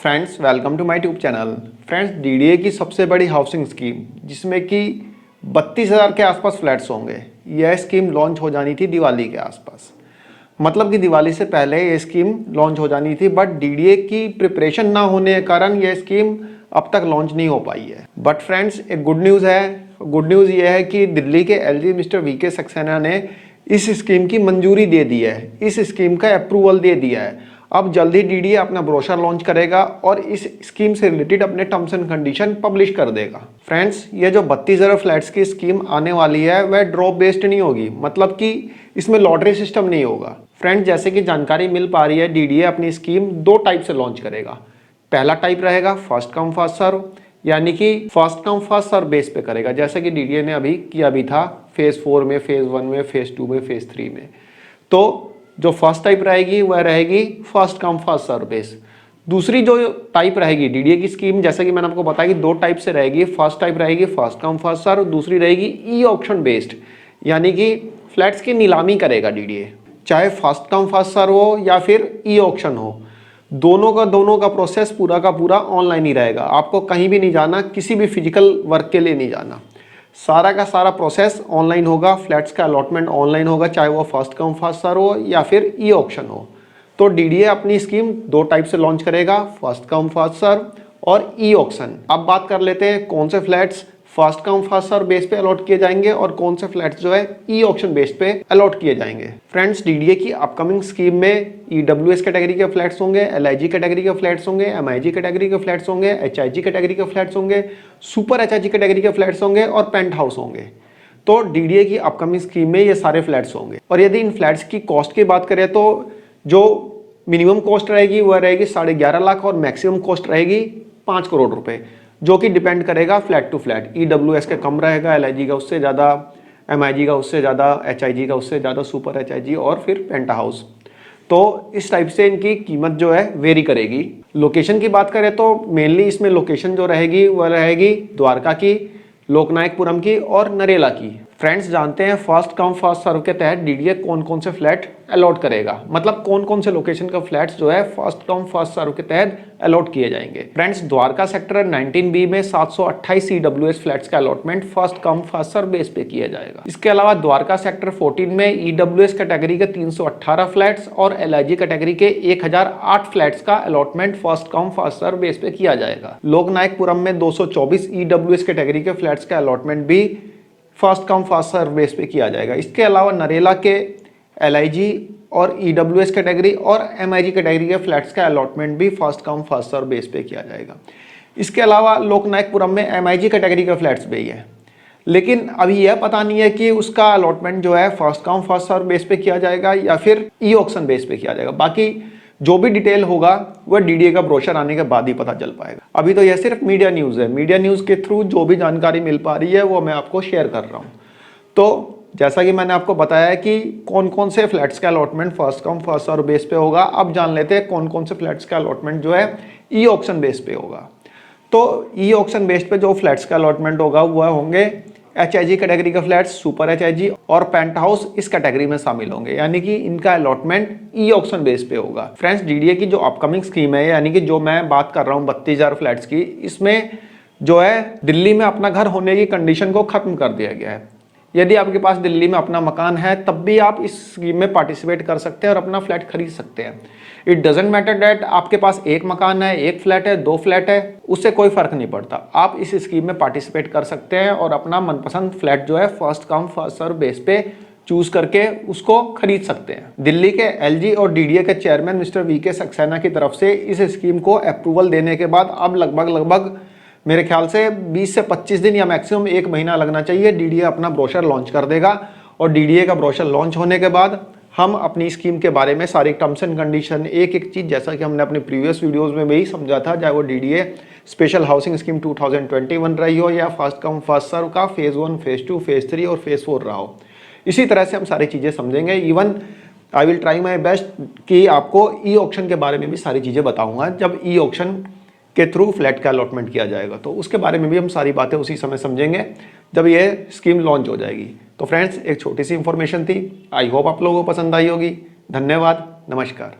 Friends welcome to my tube channel. Friends DDA की सबसे बड़ी हाउसिंग स्कीम जिसमें कि 32,000 के आसपास फ्लैट्स होंगे, यह स्कीम लॉन्च हो जानी थी दिवाली के आसपास। मतलब कि दिवाली से पहले ये स्कीम लॉन्च हो जानी थी, बट डीडीए की प्रिपरेशन ना होने के कारण यह स्कीम अब तक लॉन्च नहीं हो पाई है। बट फ्रेंड्स एक गुड न्यूज़ है। गुड न्यूज़ ये है कि दिल्ली के एलजी मिस्टर वीके सक्सेना ने इस स्कीम की मंजूरी दे दी है, इस स्कीम का अप्रूवल दे दिया है। अब जल्द ही डीडीए अपना ब्रोशर लॉन्च करेगा और इस स्कीम से रिलेटेड अपने टर्म्स एंड कंडीशन पब्लिश कर देगा। फ्रेंड्स ये जो 32,000 फ्लैट्स की स्कीम आने वाली है वह ड्रॉप बेस्ड नहीं होगी, मतलब कि इसमें लॉटरी सिस्टम नहीं होगा। फ्रेंड्स जैसे कि जानकारी मिल पा रही है, डीडीए अपनी स्कीम दो टाइप से लॉन्च करेगा। पहला टाइप रहेगा फर्स्ट कम फर्स्ट सर्व, यानी कि first come first serve base पे करेगा, जैसे कि डीडीए ने अभी किया भी था फेज 4 में, फेज 1 में, फेज 2 में, फेज 3 में। तो जो फर्स्ट टाइप रहेगी वह रहेगी first come first serve base. दूसरी जो टाइप रहेगी डीडीए की स्कीम, जैसे कि मैंने आपको बताया कि दो टाइप से रहेगी। फर्स्ट टाइप रहेगी फर्स्ट कम फर्स्ट सर्व, दूसरी रहेगी ई ऑक्शन बेस्ड, यानी कि फ्लैट्स की नीलामी करेगा डीडीए, चाहे फर्स्ट कम फर्स्ट सर्व हो या फिर ई ऑक्शन हो। दोनों का प्रोसेस पूरा का पूरा ऑनलाइन ही रहेगा। आपको कहीं भी नहीं जाना, किसी भी फिजिकल वर्क के लिए नहीं जाना, सारा का सारा प्रोसेस ऑनलाइन होगा। फ्लैट्स का अलॉटमेंट ऑनलाइन होगा, चाहे वो फर्स्ट कम फर्स्ट सर्व हो या फिर ई ऑक्शन हो। तो डीडीए अपनी स्कीम दो टाइप से लॉन्च करेगा, फर्स्ट कम फर्स्ट सर्व और ई ऑक्शन। अब बात कर लेते हैं कौन से flats first come first serve base पे अलॉट किए जाएंगे और कौन से फ्लैट्स जो है ई ऑक्शन बेस पे अलॉट किए जाएंगे। फ्रेंड्स डीडीए की अपकमिंग स्कीम में ईडब्ल्यूएस कैटेगरी के फ्लैट्स होंगे, एलआईजी कैटेगरी के फ्लैट्स होंगे, एमआईजी कैटेगरी के फ्लैट्स होंगे, एचआईजी कैटेगरी के फ्लैट्स होंगे, सुपर एचआईजी कैटेगरी के फ्लैट्स होंगे और पेंट हाउस होंगे। तो डीडीए की अपकमिंग स्कीम में ये सारे फ्लैट्स होंगे। और यदि इन फ्लैट्स की कॉस्ट की बात करें तो जो मिनिमम कॉस्ट रहेगी वह रहेगी 11.5 लाख और मैक्सिमम कॉस्ट रहेगी 5 करोड़ रुपए, जो कि डिपेंड करेगा फ्लैट टू फ्लैट। ईडब्ल्यूएस का कम रहेगा, एलआईजी का उससे ज़्यादा, एमआईजी का उससे ज़्यादा, एचआईजी का उससे ज़्यादा, सुपर एचआईजी और फिर पेंटा हाउस। तो इस टाइप से इनकी कीमत जो है वेरी करेगी। लोकेशन की बात करें तो मेनली इसमें लोकेशन जो रहेगी वह रहेगी द्वारका की, लोकनायकपुरम की और नरेला की। फ्रेंड्स जानते हैं फर्स्ट कम फर्स्ट सर्व के तहत डीडीए कौन कौन से फ्लैट अलॉट करेगा, मतलब कौन कौन से लोकेशन का फ्लैट्स जो है फर्स्ट कम फर्स्ट सर्व के तहत अलॉट किए जाएंगे। फ्रेंड्स द्वारका सेक्टर 19B में 728 ईडब्ल्यूएस फ्लैट्स का allotment first come first serve base पे किया जाएगा। इसके अलावा द्वारका सेक्टर 14 में ईडब्ल्यूएस कैटेगरी के 318 फ्लैट्स और एलआईजी कैटेगरी के 1008 फ्लैट्स का allotment first come first serve base पे किया जाएगा। लोकनायकपुरम में 224 ईडब्ल्यूएस कैटेगरी के फ्लैट्स का अलॉटमेंट भी first come first serve base पे किया जाएगा। इसके अलावा नरेला के एलआईजी और ईडब्ल्यूएस कैटेगरी और एमआईजी कैटेगरी के फ्लैट्स का अलॉटमेंट भी first come first serve base पे किया जाएगा। इसके अलावा लोकनायकपुरम में एमआईजी कैटेगरी के फ्लैट्स भी है, लेकिन अभी यह पता नहीं है कि उसका अलॉटमेंट जो है first come first serve base पे किया जाएगा या फिर ई ऑक्शन बेस पे किया जाएगा। बाकी जो भी डिटेल होगा वह डीडीए का ब्रोशर आने के बाद ही पता चल पाएगा। अभी तो यह सिर्फ मीडिया न्यूज़ है, मीडिया न्यूज़ के थ्रू जो भी जानकारी मिल पा रही है वो मैं आपको शेयर कर रहा हूँ। तो जैसा कि मैंने आपको बताया कि कौन कौन से फ्लैट्स का allotment first come first serve base पे होगा, अब जान लेते हैं कौन कौन से फ्लैट्स का अलॉटमेंट जो है ई ऑक्शन बेस पे होगा। तो ई ऑक्शन बेस पे जो फ्लैट्स का अलॉटमेंट होगा वह होंगे एचआईजी कैटेगरी के फ्लैट्स, सुपर एचआईजी और पेंट हाउस इस कैटेगरी में शामिल होंगे, यानी कि इनका अलॉटमेंट ई ऑक्शन बेस पे होगा। फ्रेंड्स डीडीए की जो अपकमिंग स्कीम है, यानी कि जो मैं बात कर रहा हूँ 32,000 फ्लैट्स की, इसमें जो है दिल्ली में अपना घर होने की कंडीशन को खत्म कर दिया गया है। यदि आपके पास दिल्ली में अपना मकान है तब भी आप इस स्कीम में पार्टिसिपेट कर सकते हैं और अपना फ्लैट खरीद सकते हैं। इट डजेंट मैटर डैट आपके पास एक मकान है, एक फ्लैट है, दो फ्लैट है, उससे कोई फर्क नहीं पड़ता। आप इस स्कीम में पार्टिसिपेट कर सकते हैं और अपना मनपसंद फ्लैट जो है first come first serve base पे चूज करके उसको खरीद सकते हैं। दिल्ली के एलजी और डीडीए के चेयरमैन मिस्टर वीके सक्सेना की तरफ से इस स्कीम को अप्रूवल देने के बाद अब लगभग मेरे ख्याल से 20 से 25 दिन या मैक्सिमम 1 महीना लगना चाहिए, डीडीए अपना ब्रोशर लॉन्च कर देगा। और डीडीए का ब्रोशर लॉन्च होने के बाद हम अपनी स्कीम के बारे में सारी टर्म्स एंड कंडीशन एक एक चीज़, जैसा कि हमने अपने प्रीवियस वीडियोस में भी समझा था, चाहे वो डीडीए स्पेशल हाउसिंग स्कीम 2021 रही हो या फर्स्ट कम फर्स्ट सर्व का फेज़ 1, फेज़ 2, फेज़ 3 और फेज़ 4 रहा हो, इसी तरह से हम सारी चीज़ें समझेंगे। Even I will try my best कि आपको ई ऑक्शन के बारे में भी सारी चीज़ें बताऊँगा। जब ई ऑक्शन के थ्रू फ्लैट का अलॉटमेंट किया जाएगा तो उसके बारे में भी हम सारी बातें उसी समय समझेंगे जब ये स्कीम लॉन्च हो जाएगी। तो फ्रेंड्स एक छोटी सी इंफॉर्मेशन थी, आई होप आप लोगों को पसंद आई होगी। धन्यवाद, नमस्कार।